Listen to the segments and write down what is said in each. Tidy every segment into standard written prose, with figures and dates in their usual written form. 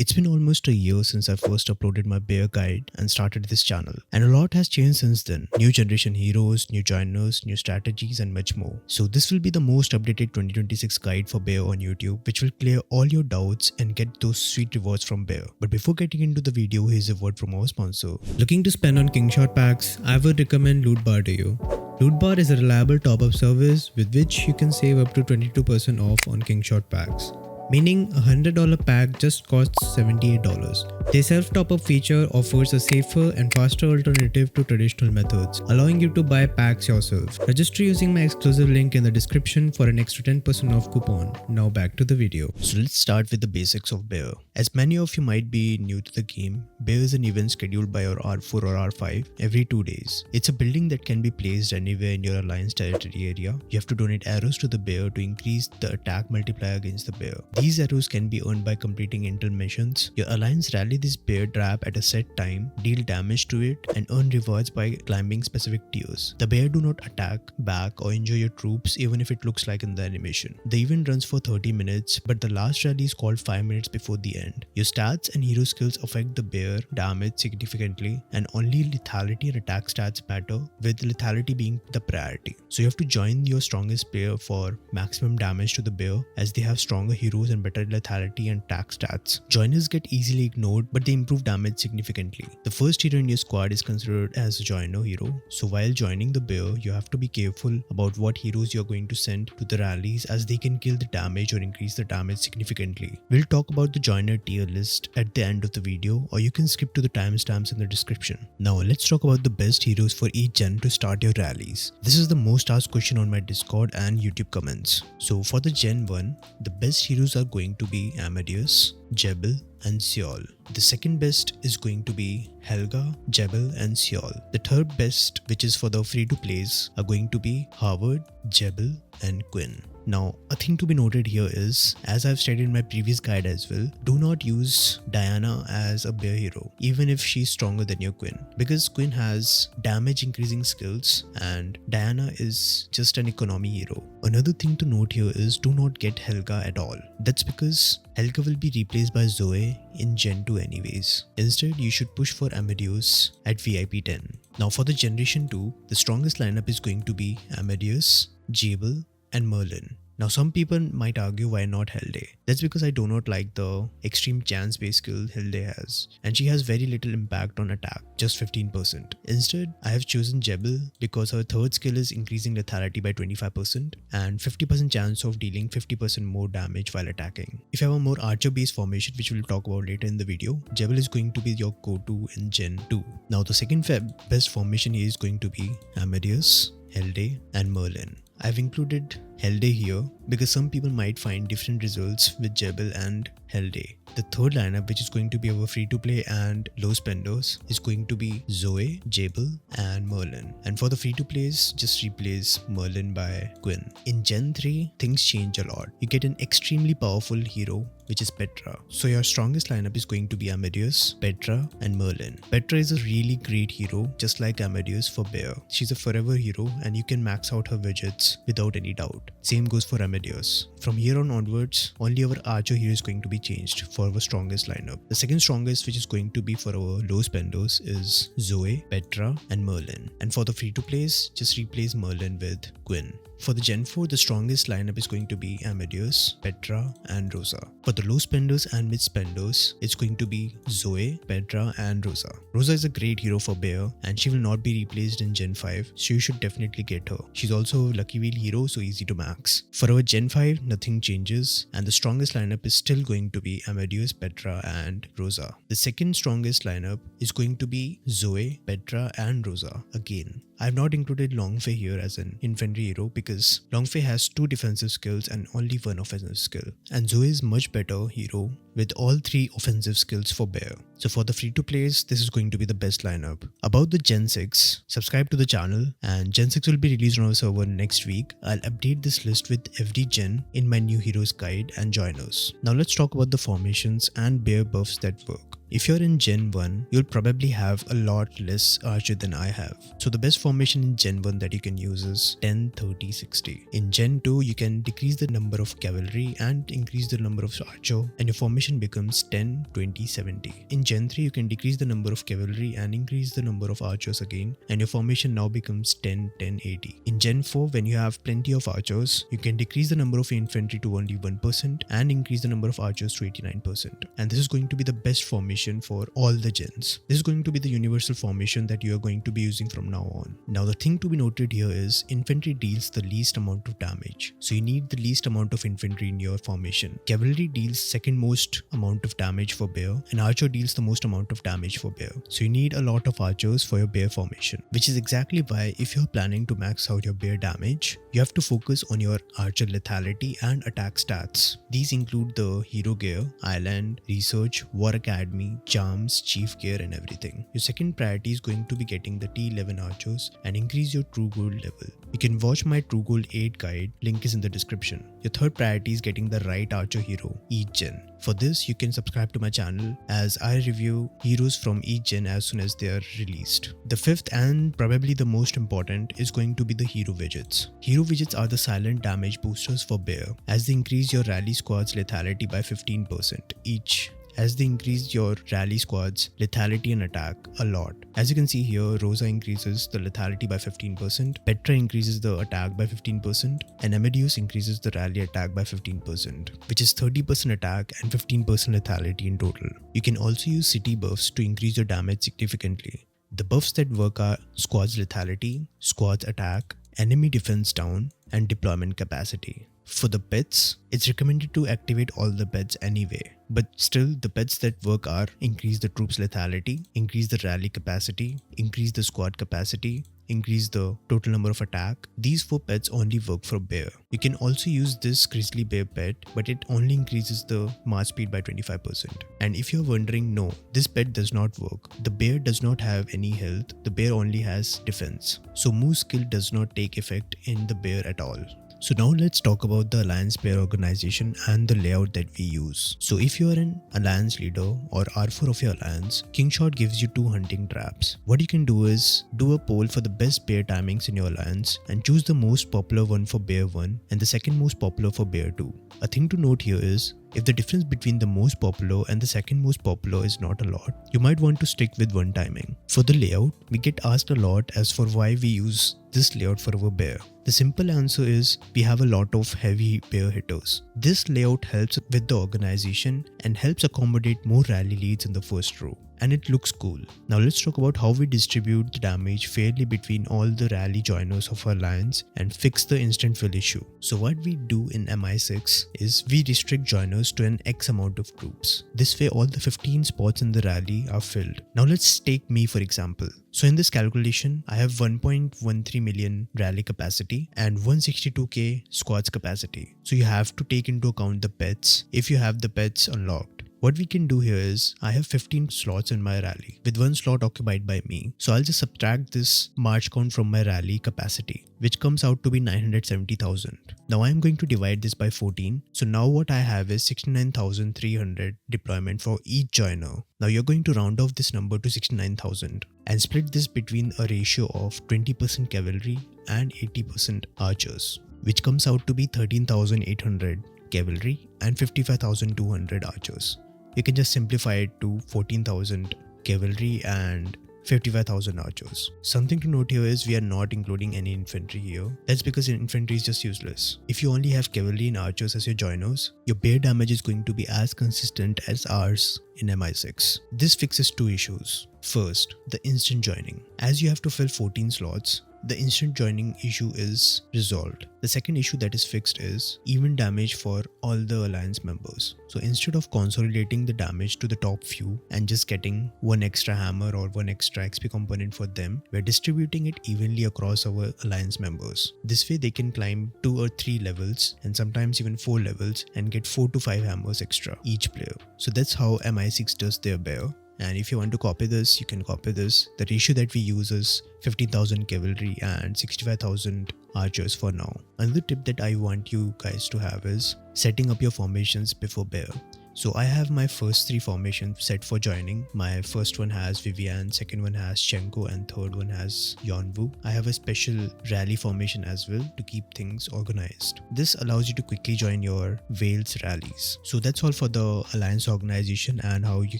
It's been almost a year since I first uploaded my bear guide and started this channel, and a lot has changed since then. New generation heroes, new joiners, new strategies and much more. So this will be the most updated 2026 guide for bear on YouTube, which will clear all your doubts and get those sweet rewards from bear. But before getting into the video, here's a word from our sponsor. Looking to spend on Kingshot packs? I would recommend Loot Bar to you. Loot Bar is a reliable top-up service with which you can save up to 22% off on Kingshot packs. Meaning a $100 pack just costs $78. Their self-top-up feature offers a safer and faster alternative to traditional methods, allowing you to buy packs yourself. Register using my exclusive link in the description for an extra 10% off coupon. Now back to the video. So let's start with the basics of Bear. As many of you might be new to the game, Bear is an event scheduled by your R4 or R5 every 2 days. It's a building that can be placed anywhere in your alliance territory area. You have to donate arrows to the bear to increase the attack multiplier against the bear. These arrows can be earned by completing intel missions. Your alliance rally this bear trap at a set time, deal damage to it, and earn rewards by climbing specific tiers. The bear do not attack back or injure your troops even if it looks like in the animation. The event runs for 30 minutes, but the last rally is called 5 minutes before the end. Your stats and hero skills affect the bear damage significantly, and only lethality and attack stats matter, with lethality being the priority. So you have to join your strongest player for maximum damage to the bear, as they have stronger heroes and better lethality and attack stats. Joiners get easily ignored, but they improve damage significantly. The first hero in your squad is considered as a joiner hero, so while joining the bear, you have to be careful about what heroes you're going to send to the rallies, as they can kill the damage or increase the damage significantly. We'll talk about the joiner tier list at the end of the video, or you can skip to the timestamps in the description. Now let's talk about the best heroes for each gen to start your rallies. This is the most asked question on my Discord and YouTube comments. So for the Gen 1, the best heroes are going to be Amadeus, Jebel and Seol. The second best is going to be Helga, Jebel and Seol. The third best, which is for the free to plays, are going to be Howard, Jebel and Quinn. Now, a thing to be noted here is, as I've stated in my previous guide as well, do not use Diana as a bear hero, even if she's stronger than your Quinn, because Quinn has damage increasing skills and Diana is just an economy hero. Another thing to note here is, do not get Helga at all. That's because Helga will be replaced by Zoe in Gen 2 anyways. Instead, you should push for Amadeus at VIP 10. Now for the Generation 2, the strongest lineup is going to be Amadeus, Jebel and Merlin. Now some people might argue why not Hilde. That's because I do not like the extreme chance based skill Hilde has, and she has very little impact on attack, just 15%. Instead, I have chosen Jebel because her third skill is increasing lethality by 25% and 50% chance of dealing 50% more damage while attacking. If you have a more archer based formation, which we'll talk about later in the video, Jebel is going to be your go-to in Gen 2. Now the second best formation here is going to be Amadeus, Hilde and Merlin. I've included Hilde here because some people might find different results with Jebel and Hilde. The third lineup, which is going to be our free-to-play and low spenders, is going to be Zoe, Jebel and Merlin. And for the free-to-plays, just replace Merlin by Quinn. In Gen 3, things change a lot. You get an extremely powerful hero, which is Petra. So your strongest lineup is going to be Amadeus, Petra and Merlin. Petra is a really great hero, just like Amadeus for Bear. She's a forever hero and you can max out her widgets without any doubt. Same goes for Amadeus. From here on onwards, only our archer hero is going to be changed for our strongest lineup. The second strongest, which is going to be for our low spenders, is Zoe, Petra and Merlin. And for the free to plays, just replace Merlin with Quinn. For the Gen 4, the strongest lineup is going to be Amadeus, Petra and Rosa. For the low spenders and mid spenders, it's going to be Zoe, Petra and Rosa. Rosa is a great hero for Bear and she will not be replaced in Gen 5, so you should definitely get her. She's also a lucky wheel hero, so easy to max. For our Gen 5, nothing changes and the strongest lineup is still going to be Amadeus, Petra and Rosa. The second strongest lineup is going to be Zoe, Petra and Rosa again. I have not included Longfei here as an infantry hero because Longfei has 2 defensive skills and only 1 offensive skill. And Zoe is much better hero with all 3 offensive skills for Bear. So for the free to plays, this is going to be the best lineup. About the Gen 6, subscribe to the channel and Gen 6 will be released on our server next week. I'll update this list with every gen in my new heroes guide and joiners. Now let's talk about the formations and Bear buffs that work. If you're in Gen 1, you'll probably have a lot less archer than I have. So the best formation in Gen 1 that you can use is 10, 30, 60. In Gen 2, you can decrease the number of cavalry and increase the number of archer, and your formation becomes 10, 20, 70. In Gen 3, you can decrease the number of cavalry and increase the number of archers again, and your formation now becomes 10, 10, 80. In Gen 4, when you have plenty of archers, you can decrease the number of infantry to only 1% and increase the number of archers to 89%. And this is going to be the best formation for all the gens. This is going to be the universal formation that you are going to be using from now on. Now the thing to be noted here is infantry deals the least amount of damage. So you need the least amount of infantry in your formation. Cavalry deals second most amount of damage for bear, and archer deals the most amount of damage for bear. So you need a lot of archers for your bear formation, which is exactly why if you're planning to max out your bear damage, you have to focus on your archer lethality and attack stats. These include the hero gear, island, research, war academy, charms, chief gear and everything. Your second priority is going to be getting the T11 archers and increase your true gold level. You can watch my True Gold 8 guide, link is in the description. Your third priority is getting the right archer hero each gen. For this, you can subscribe to my channel as I review heroes from each gen as soon as they are released. The fifth and probably the most important is going to be the hero widgets. Hero widgets are the silent damage boosters for bear, as they increase your rally squad's lethality by 15% each. As they increase your rally squad's lethality and attack a lot. As you can see here, Rosa increases the lethality by 15%, Petra increases the attack by 15%, and Amadeus increases the rally attack by 15%, which is 30% attack and 15% lethality in total. You can also use city buffs to increase your damage significantly. The buffs that work are squad's lethality, squad's attack, enemy defense down, and deployment capacity. For the pets, it's recommended to activate all the pets anyway, but still the pets that work are increase the troops lethality, increase the rally capacity, increase the squad capacity, increase the total number of attack. These 4 pets only work for bear. You can also use this grizzly bear pet, but it only increases the march speed by 25%. And if you're wondering, no, this pet does not work. The bear does not have any health, the bear only has defense. So move skill does not take effect in the bear at all. So now let's talk about the Alliance Bear organization and the layout that we use. So if you are an Alliance leader or R4 of your Alliance, Kingshot gives you 2 hunting traps. What you can do is do a poll for the best bear timings in your Alliance and choose the most popular one for Bear 1 and the second most popular for Bear 2. A thing to note here is, if the difference between the most popular and the second most popular is not a lot, you might want to stick with one timing. For the layout, we get asked a lot as for why we use this layout for our bear. The simple answer is we have a lot of heavy bear hitters. This layout helps with the organization and helps accommodate more rally leads in the first row. And it looks cool. Now let's talk about how we distribute the damage fairly between all the rally joiners of our alliance and fix the instant fill issue. So what we do in MI6 is we restrict joiners to an X amount of troops. This way all the 15 spots in the rally are filled. Now let's take me for example. So in this calculation, I have 1.13 million rally capacity and 162k squads capacity. So you have to take into account the pets if you have the pets unlocked. What we can do here is, I have 15 slots in my rally with 1 slot occupied by me. So I'll just subtract this march count from my rally capacity, which comes out to be 970,000. Now I'm going to divide this by 14. So now what I have is 69,300 deployment for each joiner. Now you're going to round off this number to 69,000 and split this between a ratio of 20% cavalry and 80% archers, which comes out to be 13,800 cavalry and 55,200 archers. You can just simplify it to 14,000 cavalry and 55,000 archers. Something to note here is we are not including any infantry here. That's because infantry is just useless. If you only have cavalry and archers as your joiners, your bear damage is going to be as consistent as ours in MI6. This fixes 2 issues. First, the instant joining. As you have to fill 14 slots, the instant joining issue is resolved. The second issue that is fixed is even damage for all the alliance members. So instead of consolidating the damage to the top few and just getting 1 extra hammer or 1 extra XP component for them, we're distributing it evenly across our alliance members. This way they can climb 2 or 3 levels and sometimes even 4 levels and get 4 to 5 hammers extra each player. So that's how MI6 does their bear. And if you want to copy this, you can copy this. The ratio that we use is 15,000 cavalry and 65,000 archers for now. Another tip that I want you guys to have is setting up your formations before bear. So I have my first 3 formations set for joining. My first one has Vivian, second one has Chenko, and third one has Yonwu. I have a special rally formation as well to keep things organized. This allows you to quickly join your Wales rallies. So that's all for the alliance organization and how you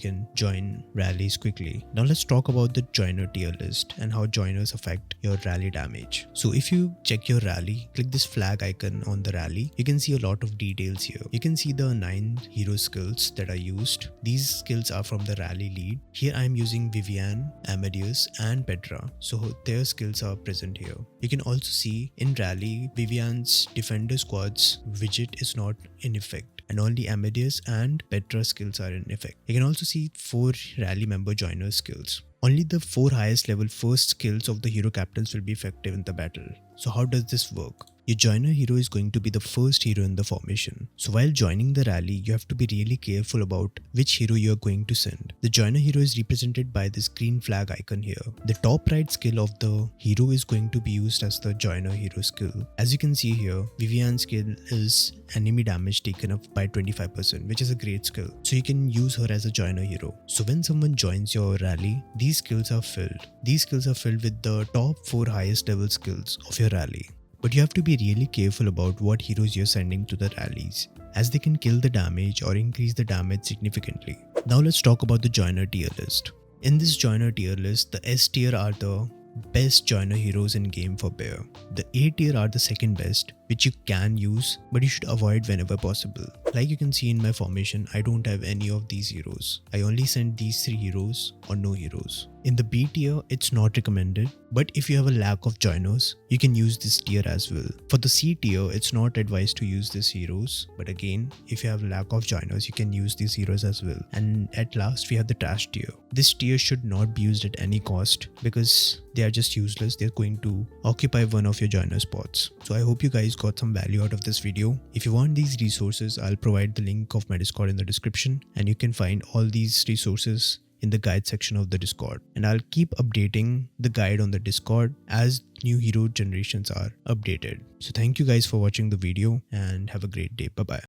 can join rallies quickly. Now let's talk about the joiner tier list and how joiners affect your rally damage. So if you check your rally, click this flag icon on the rally, you can see a lot of details here. You can see the 9 hero skills that are used. These skills are from the rally lead. Here I am using Vivian, Amadeus and Petra, so their skills are present here. You can also see in rally, Vivian's defender squad's widget is not in effect and only Amadeus and Petra skills are in effect. You can also see 4 rally member joiner skills. Only the 4 highest level first skills of the hero captains will be effective in the battle. So how does this work? Your joiner hero is going to be the first hero in the formation. So while joining the rally, you have to be really careful about which hero you are going to send. The joiner hero is represented by this green flag icon here. The top right skill of the hero is going to be used as the joiner hero skill. As you can see here, Vivian's skill is enemy damage taken up by 25%, which is a great skill. So you can use her as a joiner hero. So when someone joins your rally, these skills are filled. These skills are filled with the top 4 highest level skills of your rally. But you have to be really careful about what heroes you're sending to the rallies, as they can kill the damage or increase the damage significantly. Now let's talk about the joiner tier list. In this joiner tier list, the S tier are the best joiner heroes in game for Bear. The A tier are the second best, which you can use, but you should avoid whenever possible. Like you can see in my formation, I don't have any of these heroes. I only send these 3 heroes or no heroes. In the B tier, it's not recommended, but if you have a lack of joiners, you can use this tier as well. For the C tier, it's not advised to use these heroes, but again, if you have a lack of joiners, you can use these heroes as well. And at last, we have the trash tier. This tier should not be used at any cost because they are just useless. They're going to occupy one of your joiner spots. So I hope you guys got some value out of this video. If you want these resources, I'll provide the link of my Discord in the description, and you can find all these resources in the guide section of the Discord. And I'll keep updating the guide on the Discord as new hero generations are updated. So thank you guys for watching the video and have a great day. Bye bye.